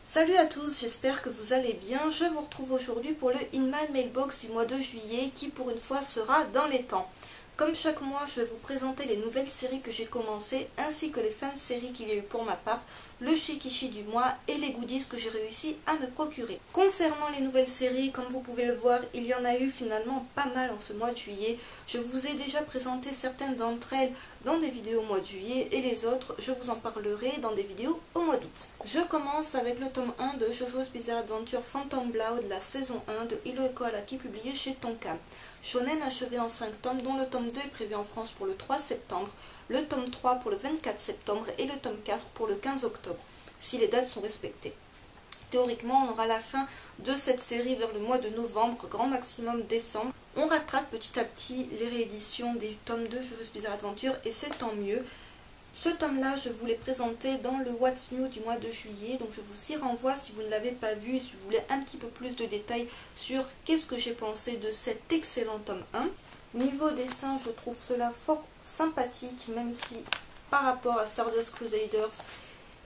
Salut à tous, j'espère que vous allez bien. Je vous retrouve aujourd'hui pour le In My Mailbox du mois de juillet qui pour une fois sera dans les temps. Comme chaque mois, je vais vous présenter les nouvelles séries que j'ai commencées ainsi que les fins de série qu'il y a eu pour ma part, le Shikishi du mois et les goodies que j'ai réussi à me procurer. Concernant les nouvelles séries, comme vous pouvez le voir, il y en a eu finalement pas mal en ce mois de juillet. Je vous ai déjà présenté certaines d'entre elles dans des vidéos au mois de juillet et les autres, je vous en parlerai dans des vidéos au mois d'août. Je commence avec le tome 1 de JoJo's Bizarre Adventure Phantom Blood, la saison 1 de Hiroeko Araki publié chez Tonkam. Shonen achevé en 5 tomes dont le tome 2 est prévu en France pour le 3 septembre, le tome 3 pour le 24 septembre et le tome 4 pour le 15 octobre, si les dates sont respectées. Théoriquement, on aura la fin de cette série vers le mois de novembre, grand maximum décembre. On rattrape petit à petit les rééditions des tomes de JoJo's Bizarre Adventure et c'est tant mieux. Ce tome-là, je vous l'ai présenté dans le What's New du mois de juillet, donc je vous y renvoie si vous ne l'avez pas vu et si vous voulez un petit peu plus de détails sur qu'est-ce que j'ai pensé de cet excellent tome 1. Niveau dessin, je trouve cela fort sympathique, même si par rapport à Stardust Crusaders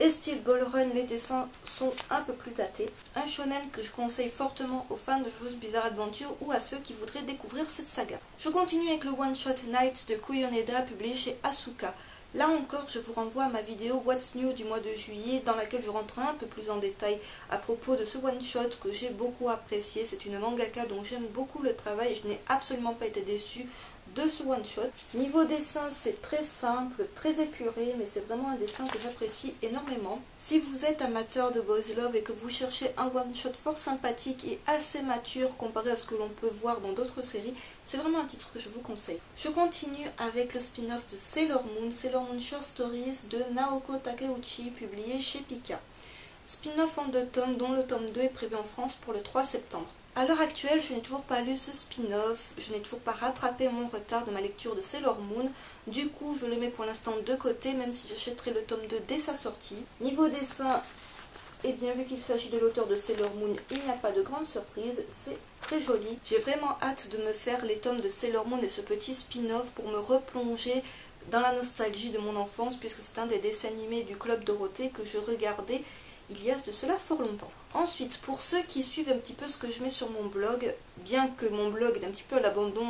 et Steel Ball Run, les dessins sont un peu plus datés. Un shonen que je conseille fortement aux fans de JoJo's Bizarre Adventure ou à ceux qui voudraient découvrir cette saga. Je continue avec le One Shot Night de Kuyoneda publié chez Asuka. Là encore, je vous renvoie à ma vidéo What's New du mois de juillet dans laquelle je rentre un peu plus en détail à propos de ce one-shot que j'ai beaucoup apprécié. C'est une mangaka dont j'aime beaucoup le travail et je n'ai absolument pas été déçue de ce one-shot. Niveau dessin, c'est très simple, très épuré, mais c'est vraiment un dessin que j'apprécie énormément. Si vous êtes amateur de Boys Love et que vous cherchez un one-shot fort sympathique et assez mature comparé à ce que l'on peut voir dans d'autres séries, c'est vraiment un titre que je vous conseille. Je continue avec le spin-off de Sailor Moon Short Stories de Naoko Takeuchi, publié chez Pika. Spin-off en 2 tomes, dont le tome 2 est prévu en France pour le 3 septembre. A l'heure actuelle, je n'ai toujours pas lu ce spin-off, je n'ai toujours pas rattrapé mon retard de ma lecture de Sailor Moon, du coup je le mets pour l'instant de côté, même si j'achèterai le tome 2 dès sa sortie. Niveau dessin, et bien vu qu'il s'agit de l'auteur de Sailor Moon, il n'y a pas de grande surprise, c'est très joli. J'ai vraiment hâte de me faire les tomes de Sailor Moon et ce petit spin-off pour me replonger dans la nostalgie de mon enfance, puisque c'est un des dessins animés du Club Dorothée que je regardais il y a de cela fort longtemps. Ensuite, pour ceux qui suivent un petit peu ce que je mets sur mon blog, bien que mon blog est un petit peu à l'abandon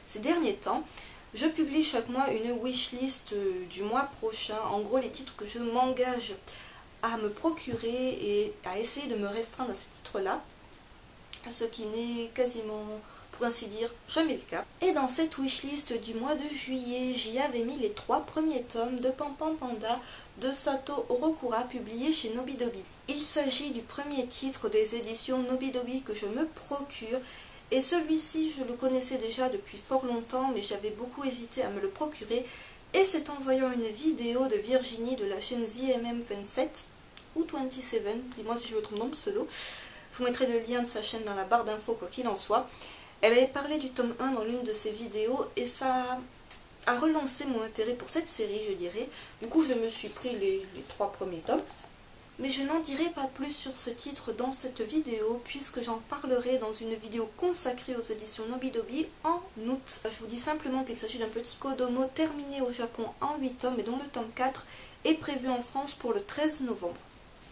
ces derniers temps, je publie chaque mois une wishlist du mois prochain, en gros les titres que je m'engage à me procurer et à essayer de me restreindre à ces titres-là, ce qui n'est quasiment, pour ainsi dire, jamais le cas. Et dans cette wishlist du mois de juillet, j'y avais mis les 3 premiers tomes de Pan Pan Panda de Sato Orokura, publiés chez Nobidobi. Il s'agit du premier titre des éditions Nobidobi que je me procure, et celui-ci je le connaissais déjà depuis fort longtemps, mais j'avais beaucoup hésité à me le procurer, et c'est en voyant une vidéo de Virginie de la chaîne ZMM27, ou 27, dis-moi si je me trompe dans le pseudo, je vous mettrai le lien de sa chaîne dans la barre d'infos quoi qu'il en soit. Elle avait parlé du tome 1 dans l'une de ses vidéos et ça a relancé mon intérêt pour cette série, je dirais. Du coup, je me suis pris les 3 premiers tomes. Mais je n'en dirai pas plus sur ce titre dans cette vidéo puisque j'en parlerai dans une vidéo consacrée aux éditions Nobidobi en août. Je vous dis simplement qu'il s'agit d'un petit Kodomo terminé au Japon en 8 tomes et dont le tome 4 est prévu en France pour le 13 novembre.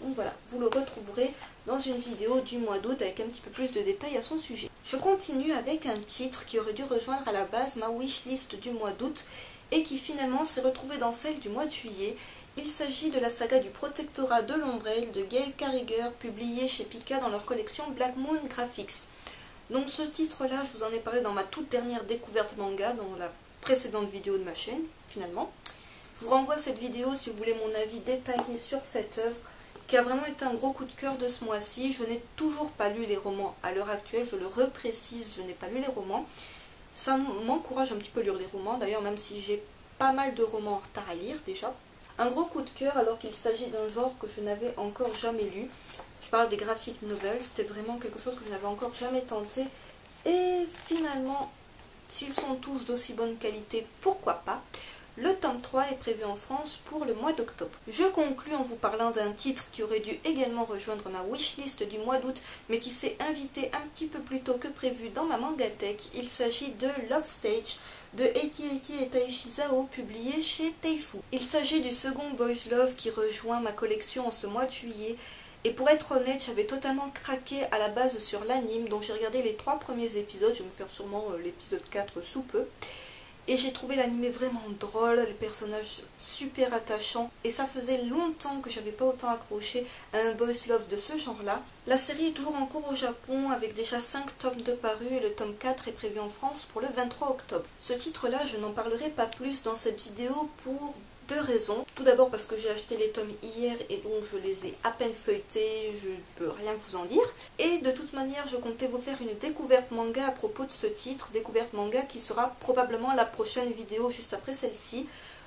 Donc voilà, vous le retrouverez dans une vidéo du mois d'août avec un petit peu plus de détails à son sujet. Je continue avec un titre qui aurait dû rejoindre à la base ma wishlist du mois d'août et qui finalement s'est retrouvé dans celle du mois de juillet. Il s'agit de la saga du protectorat de l'ombrelle de Gail Carriger, publiée chez Pika dans leur collection Black Moon Graphics. Donc ce titre-là, je vous en ai parlé dans ma toute dernière découverte manga, dans la précédente vidéo de ma chaîne, finalement. Je vous renvoie à cette vidéo si vous voulez mon avis détaillé sur cette œuvre, qui a vraiment été un gros coup de cœur de ce mois-ci. Je n'ai toujours pas lu les romans à l'heure actuelle, je le reprécise, je n'ai pas lu les romans. Ça m'encourage un petit peu à lire les romans, d'ailleurs même si j'ai pas mal de romans en retard à lire déjà. Un gros coup de cœur alors qu'il s'agit d'un genre que je n'avais encore jamais lu. Je parle des graphic novels, c'était vraiment quelque chose que je n'avais encore jamais tenté. Et finalement, s'ils sont tous d'aussi bonne qualité, pourquoi pas ? Le tome 3 est prévu en France pour le mois d'octobre. Je conclus en vous parlant d'un titre qui aurait dû également rejoindre ma wishlist du mois d'août, mais qui s'est invité un petit peu plus tôt que prévu dans ma mangatech. Il s'agit de Love Stage de Eiki Eiki et Taishi Zao, publié chez Teifu. Il s'agit du second Boys Love qui rejoint ma collection en ce mois de juillet. Et pour être honnête, j'avais totalement craqué à la base sur l'anime, donc j'ai regardé les 3 premiers épisodes, je vais me faire sûrement l'épisode 4 sous peu. Et j'ai trouvé l'anime vraiment drôle, les personnages super attachants. Et ça faisait longtemps que j'avais pas autant accroché à un boys love de ce genre-là. La série est toujours en cours au Japon avec déjà 5 tomes de parus et le tome 4 est prévu en France pour le 23 octobre. Ce titre-là, je n'en parlerai pas plus dans cette vidéo pour 2 raisons. Tout d'abord parce que j'ai acheté les tomes hier et donc je les ai à peine feuilletés, je ne peux rien vous en dire. Et de toute manière, je comptais vous faire une découverte manga à propos de ce titre, découverte manga qui sera probablement la prochaine vidéo juste après celle-ci.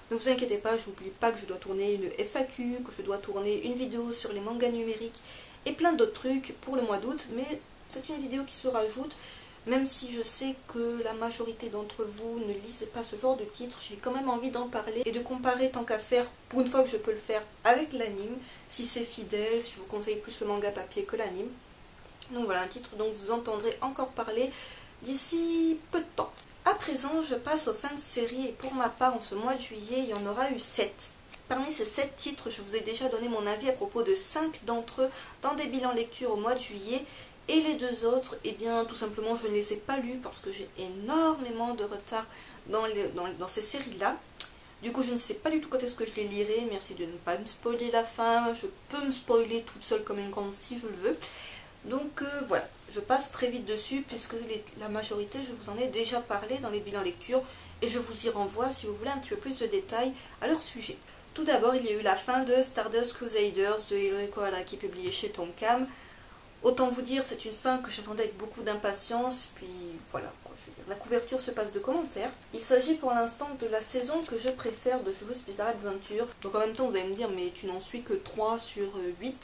Ne vous inquiétez pas, je n'oublie pas que je dois tourner une FAQ, que je dois tourner une vidéo sur les mangas numériques et plein d'autres trucs pour le mois d'août, mais c'est une vidéo qui se rajoute. Même si je sais que la majorité d'entre vous ne lisez pas ce genre de titre, j'ai quand même envie d'en parler et de comparer tant qu'à faire, pour une fois que je peux le faire, avec l'anime, si c'est fidèle, si je vous conseille plus le manga papier que l'anime. Donc voilà, un titre dont vous entendrez encore parler d'ici peu de temps. À présent, je passe aux fins de série et pour ma part, en ce mois de juillet, il y en aura eu 7. Parmi ces 7 titres, je vous ai déjà donné mon avis à propos de 5 d'entre eux dans des bilans lecture au mois de juillet. Et les 2 autres, eh bien tout simplement je ne les ai pas lus parce que j'ai énormément de retard dans ces séries-là. Du coup je ne sais pas du tout quand est-ce que je les lirai, merci de ne pas me spoiler la fin, je peux me spoiler toute seule comme une grande si je le veux. Donc voilà, je passe très vite dessus puisque la majorité je vous en ai déjà parlé dans les bilans lecture et je vous y renvoie si vous voulez un petit peu plus de détails à leur sujet. Tout d'abord il y a eu la fin de Stardust Crusaders de Hirohiko Araki publié chez Tonkam. Autant vous dire, c'est une fin que j'attendais avec beaucoup d'impatience, puis voilà, la couverture se passe de commentaires. Il s'agit pour l'instant de la saison que je préfère de Jojo's Bizarre Adventure. Donc en même temps, vous allez me dire, mais tu n'en suis que 3 sur 8,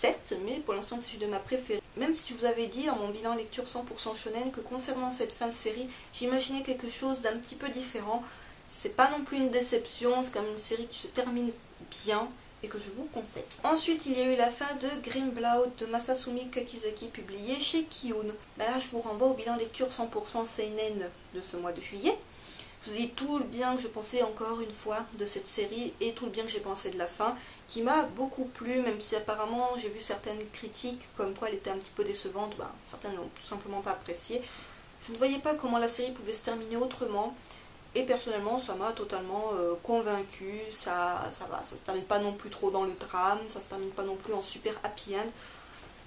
7, mais pour l'instant, il s'agit de ma préférée. Même si je vous avais dit dans mon bilan lecture 100% shonen que concernant cette fin de série, j'imaginais quelque chose d'un petit peu différent. C'est pas non plus une déception, c'est quand même une série qui se termine bien et que je vous conseille. Ensuite, il y a eu la fin de Grimmblood de Masasumi Kakizaki publié chez Kiun. Là, je vous renvoie au bilan lecture 100% seinen de ce mois de juillet. Je vous ai dit tout le bien que je pensais encore une fois de cette série et tout le bien que j'ai pensé de la fin, qui m'a beaucoup plu, même si apparemment j'ai vu certaines critiques comme quoi elle était un petit peu décevante. Certaines ne l'ont tout simplement pas appréciée. Je ne voyais pas comment la série pouvait se terminer autrement. Et personnellement, ça m'a totalement convaincue, ça va, ça se termine pas non plus trop dans le drame, ça se termine pas non plus en super happy end.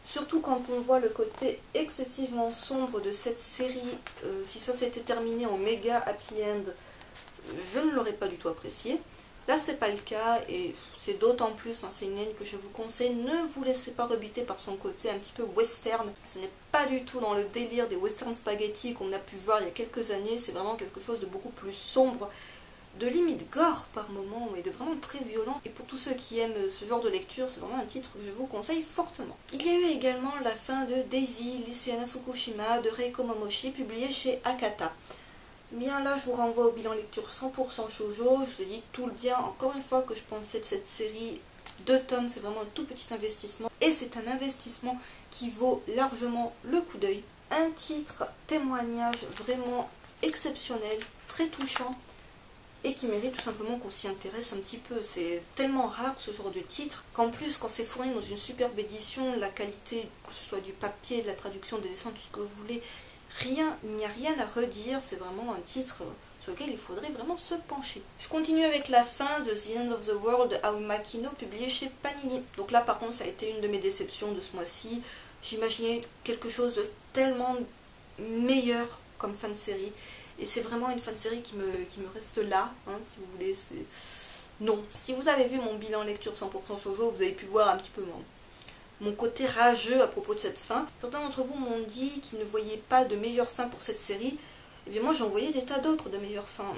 Surtout quand on voit le côté excessivement sombre de cette série, si ça s'était terminé en méga happy end, je ne l'aurais pas du tout apprécié. Là, c'est pas le cas et c'est d'autant plus un seinen que je vous conseille. Ne vous laissez pas rebuter par son côté un petit peu western. Ce n'est pas du tout dans le délire des western spaghetti qu'on a pu voir il y a quelques années. C'est vraiment quelque chose de beaucoup plus sombre, de limite gore par moment et de vraiment très violent. Et pour tous ceux qui aiment ce genre de lecture, c'est vraiment un titre que je vous conseille fortement. Il y a eu également la fin de Daisy, lycéenne Fukushima de Reiko Momoshi, publié chez Akata. Bien là, je vous renvoie au bilan lecture 100% shoujo. Je vous ai dit tout le bien, encore une fois, que je pensais de cette série. 2 tomes, c'est vraiment un tout petit investissement. Et c'est un investissement qui vaut largement le coup d'œil. Un titre, témoignage vraiment exceptionnel, très touchant. Et qui mérite tout simplement qu'on s'y intéresse un petit peu. C'est tellement rare ce genre de titre, qu'en plus quand c'est fourni dans une superbe édition, la qualité, que ce soit du papier, de la traduction, des dessins, tout ce que vous voulez, il n'y a rien à redire, c'est vraiment un titre sur lequel il faudrait vraiment se pencher. Je continue avec la fin de The End of the World de Aoi Makino, publié chez Panini. Donc là par contre ça a été une de mes déceptions de ce mois-ci. J'imaginais quelque chose de tellement meilleur comme fin de série. Et c'est vraiment une fin de série qui me reste là, hein, si vous voulez. Non. Si vous avez vu mon bilan lecture 100% shoujo, vous avez pu voir un petit peu mon côté rageux à propos de cette fin. Certains d'entre vous m'ont dit qu'ils ne voyaient pas de meilleure fin pour cette série. Et bien moi j'en voyais des tas d'autres de meilleures fins.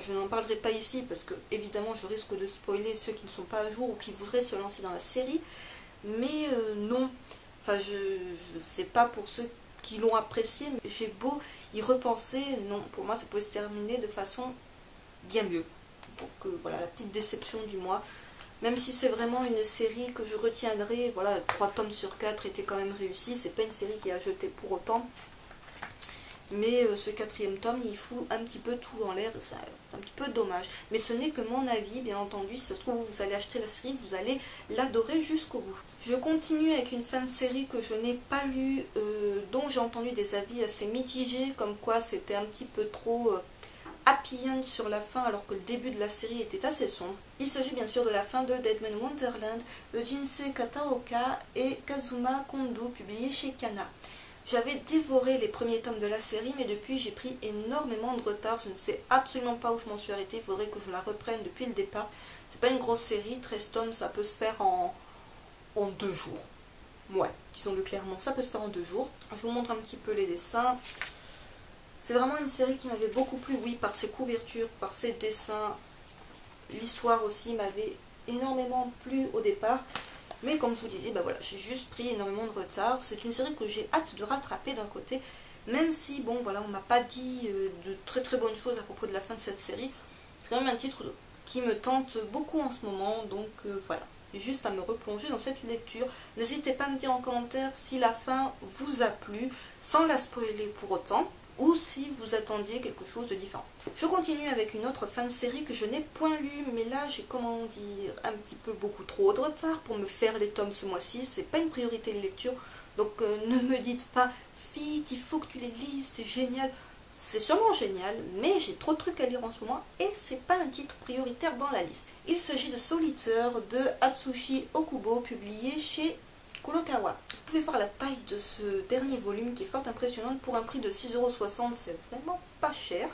Je n'en parlerai pas ici parce que évidemment je risque de spoiler ceux qui ne sont pas à jour ou qui voudraient se lancer dans la série. Mais non. Enfin je sais pas pour ceux qui l'ont apprécié, mais j'ai beau y repenser, non, pour moi ça pouvait se terminer de façon bien mieux. Donc voilà, la petite déception du mois. Même si c'est vraiment une série que je retiendrai, voilà, 3 tomes sur 4 étaient quand même réussis, c'est pas une série qui a jeté pour autant. Mais ce quatrième tome, il fout un petit peu tout en l'air, c'est un petit peu dommage. Mais ce n'est que mon avis, bien entendu. Si ça se trouve, vous allez acheter la série, vous allez l'adorer jusqu'au bout. Je continue avec une fin de série que je n'ai pas lue, dont j'ai entendu des avis assez mitigés, comme quoi c'était un petit peu trop happy end sur la fin, alors que le début de la série était assez sombre. Il s'agit bien sûr de la fin de Deadman Wonderland de Jinsei Kataoka et Kazuma Kondo, publié chez Kana. J'avais dévoré les premiers tomes de la série, mais depuis j'ai pris énormément de retard. Je ne sais absolument pas où je m'en suis arrêtée. Il faudrait que je la reprenne depuis le départ. C'est pas une grosse série, 13 tomes, ça peut se faire en 2 jours. Ouais, disons-le clairement, ça peut se faire en 2 jours. Je vous montre un petit peu les dessins. C'est vraiment une série qui m'avait beaucoup plu, oui, par ses couvertures, par ses dessins. L'histoire aussi m'avait énormément plu au départ. Mais comme je vous disais, bah voilà, j'ai juste pris énormément de retard. C'est une série que j'ai hâte de rattraper d'un côté, même si, bon, voilà, on m'a pas dit de très très bonnes choses à propos de la fin de cette série. C'est quand même un titre qui me tente beaucoup en ce moment, donc voilà. J'ai juste à me replonger dans cette lecture. N'hésitez pas à me dire en commentaire si la fin vous a plu, sans la spoiler pour autant, ou si vous attendiez quelque chose de différent. Je continue avec une autre fin de série que je n'ai point lue, mais là j'ai, comment dire, un petit peu beaucoup trop de retard pour me faire les tomes ce mois-ci. C'est pas une priorité de lecture, donc ne me dites pas vite, il faut que tu les lises, c'est génial. C'est sûrement génial, mais j'ai trop de trucs à lire en ce moment et c'est pas un titre prioritaire dans la liste. Il s'agit de Solitaire de Atsushi Okubo, publié chez Kurokawa. Vous pouvez voir la taille de ce dernier volume qui est fort impressionnante. Pour un prix de 6,60 €, c'est vraiment pas cher.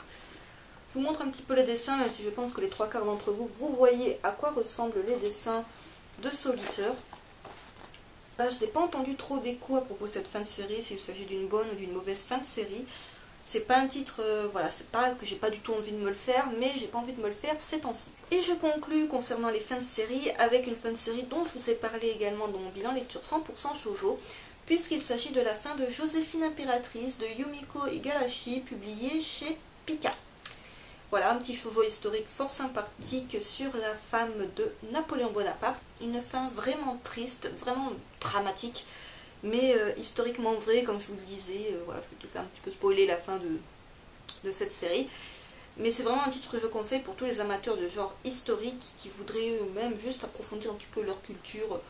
Je vous montre un petit peu les dessins, même si je pense que les 3/4 d'entre vous, vous voyez à quoi ressemblent les dessins de Solitaire. Là, je n'ai pas entendu trop d'écho à propos de cette fin de série, s'il s'agit d'une bonne ou d'une mauvaise fin de série. C'est pas un titre, voilà, c'est pas que j'ai pas du tout envie de me le faire, mais j'ai pas envie de me le faire ces temps-ci. Et je conclus concernant les fins de série avec une fin de série dont je vous ai parlé également dans mon bilan lecture 100% shoujo, puisqu'il s'agit de la fin de Joséphine Impératrice de Yumiko Igarashi, publié chez Pika. Voilà, un petit shoujo historique fort sympathique sur la femme de Napoléon Bonaparte. Une fin vraiment triste, vraiment dramatique, mais historiquement vrai, comme je vous le disais. Voilà, je vais te faire un petit peu spoiler la fin de cette série. Mais c'est vraiment un titre que je conseille pour tous les amateurs de genre historique qui voudraient eux-mêmes juste approfondir un petit peu leur culture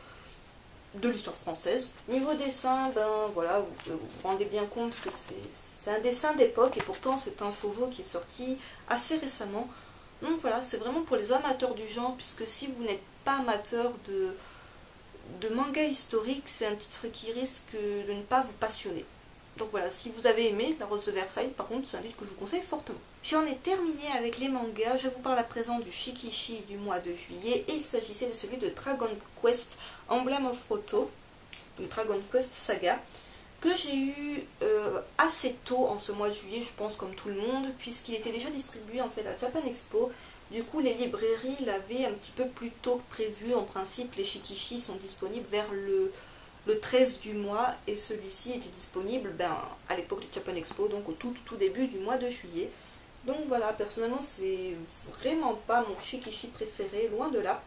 de l'histoire française. Niveau dessin, ben voilà, vous rendez bien compte que c'est un dessin d'époque et pourtant c'est un shoujo qui est sorti assez récemment. Donc voilà, c'est vraiment pour les amateurs du genre, puisque si vous n'êtes pas amateur de manga historique, c'est un titre qui risque de ne pas vous passionner. Donc voilà, si vous avez aimé La Rose de Versailles, par contre, c'est un livre que je vous conseille fortement. J'en ai terminé avec les mangas. Je vous parle à présent du Shikishi du mois de juillet, et il s'agissait de celui de Dragon Quest Emblem of Roto, donc Dragon Quest Saga, que j'ai eu assez tôt en ce mois de juillet, je pense comme tout le monde, puisqu'il était déjà distribué en fait à Japan Expo. Du coup, les librairies l'avaient un petit peu plus tôt que prévu. En principe, les Shikishi sont disponibles vers le 13 du mois, et celui-ci était disponible à l'époque du Japan Expo, donc au tout début du mois de juillet. Donc voilà, personnellement c'est vraiment pas mon Shikishi préféré, loin de là.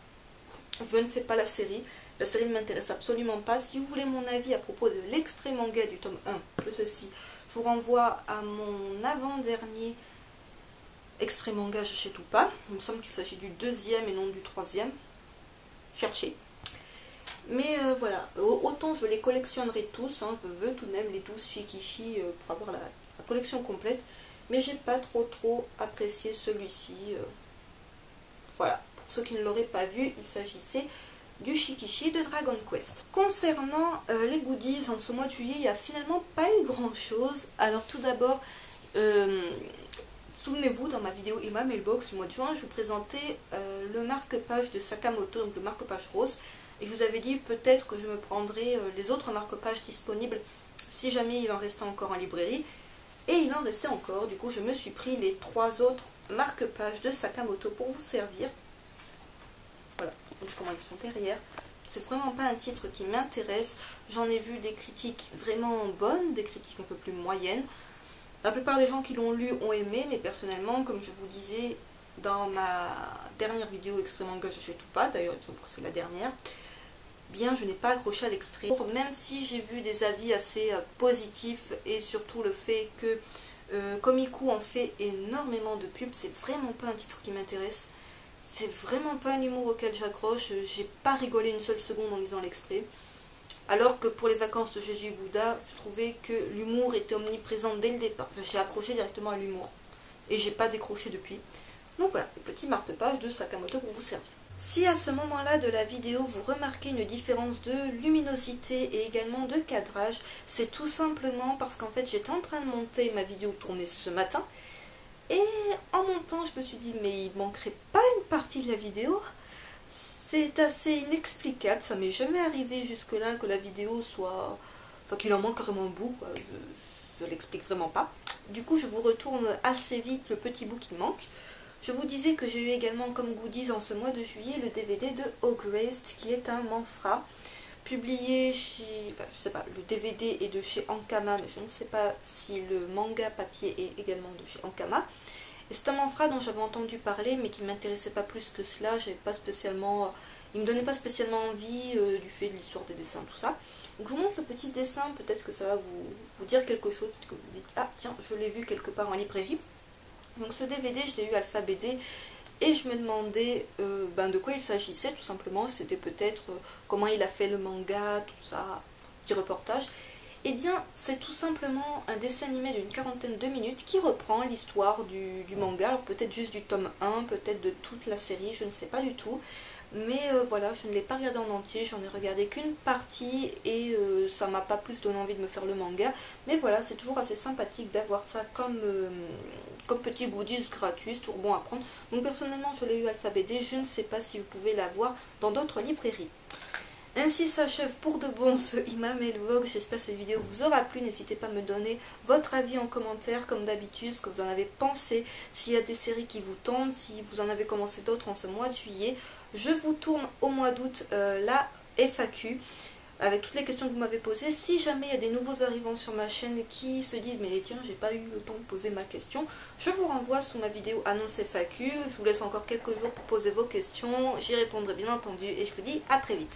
Je ne fais pas la série ne m'intéresse absolument pas. Si vous voulez mon avis à propos de l'extrait manga du tome 1 de ceci, je vous renvoie à mon avant-dernier extrait manga J'achète ou pas. Il me semble qu'il s'agit du 2e et non du 3e. Cherchez. Mais voilà, autant je les collectionnerai tous, hein, je veux tout de même les 12 Shikishi pour avoir la collection complète, mais j'ai pas trop apprécié celui-ci. Voilà, pour ceux qui ne l'auraient pas vu, il s'agissait du Shikishi de Dragon Quest. Concernant les goodies, en ce mois de juillet, il n'y a finalement pas eu grand chose. Alors tout d'abord, souvenez-vous, dans ma vidéo Emma Mailbox du mois de juin, je vous présentais le marque-page de Sakamoto, donc le marque-page rose. Et je vous avais dit peut-être que je me prendrais les autres marque-pages disponibles si jamais il en restait encore en librairie. Et il en restait encore, du coup je me suis pris les 3 autres marque-pages de Sakamoto pour vous servir. Voilà, donc comment ils sont derrière. C'est vraiment pas un titre qui m'intéresse. J'en ai vu des critiques vraiment bonnes, des critiques un peu plus moyennes. La plupart des gens qui l'ont lu ont aimé, mais personnellement, comme je vous disais dans ma dernière vidéo Extrait manga J'achète ou pas, d'ailleurs il me semble que c'est la dernière, bien je n'ai pas accroché à l'extrait, même si j'ai vu des avis assez positifs, et surtout le fait que Komiku en fait énormément de pubs, c'est vraiment pas un titre qui m'intéresse. C'est vraiment pas un humour auquel j'accroche, j'ai pas rigolé une seule seconde en lisant l'extrait. Alors que pour les vacances de Jésus et Bouddha, je trouvais que l'humour était omniprésent dès le départ. Enfin, j'ai accroché directement à l'humour. Et j'ai pas décroché depuis. Donc voilà, le petit marque-page de Sakamoto pour vous servir. Si à ce moment-là de la vidéo vous remarquez une différence de luminosité et également de cadrage, c'est tout simplement parce qu'en fait j'étais en train de monter ma vidéo tournée ce matin. Et en montant, je me suis dit, mais il manquerait pas une partie de la vidéo. C'est assez inexplicable, ça m'est jamais arrivé jusque-là que la vidéo soit... Enfin, qu'il en manque carrément un bout, quoi. Je l'explique vraiment pas. Du coup, je vous retourne assez vite le petit bout qui manque. Je vous disais que j'ai eu également comme goodies en ce mois de juillet le DVD de Ograced, qui est un manhwa publié chez... Enfin, je sais pas, le DVD est de chez Ankama, mais je ne sais pas si le manga papier est également de chez Ankama. Et c'est un manhwa dont j'avais entendu parler, mais qui ne m'intéressait pas plus que cela. J'avais pas spécialement... Il me donnait pas spécialement envie du fait de l'histoire des dessins, tout ça. Donc je vous montre le petit dessin, peut-être que ça va vous dire quelque chose, que vous dites, ah tiens, je l'ai vu quelque part en librairie. Donc ce DVD, je l'ai eu Alpha BD, et je me demandais de quoi il s'agissait, tout simplement. C'était peut-être comment il a fait le manga, tout ça, petit reportage. Eh bien, c'est tout simplement un dessin animé d'une quarantaine de minutes qui reprend l'histoire du manga. Alors peut-être juste du tome 1, peut-être de toute la série, je ne sais pas du tout. Mais voilà, je ne l'ai pas regardé en entier, j'en ai regardé qu'une partie et ça m'a pas plus donné envie de me faire le manga. Mais voilà, c'est toujours assez sympathique d'avoir ça comme petit goodies gratuit, c'est toujours bon à prendre. Donc personnellement, je l'ai eu Alpha BD, je ne sais pas si vous pouvez l'avoir dans d'autres librairies. Ainsi s'achève pour de bon ce Ima Mailbox. J'espère que cette vidéo vous aura plu. N'hésitez pas à me donner votre avis en commentaire, comme d'habitude, ce que vous en avez pensé, s'il y a des séries qui vous tentent, si vous en avez commencé d'autres en ce mois de juillet. Je vous tourne au mois d'août la FAQ, avec toutes les questions que vous m'avez posées. Si jamais il y a des nouveaux arrivants sur ma chaîne qui se disent mais tiens, j'ai pas eu le temps de poser ma question, je vous renvoie sous ma vidéo annonce FAQ. Je vous laisse encore quelques jours pour poser vos questions, j'y répondrai bien entendu et je vous dis à très vite.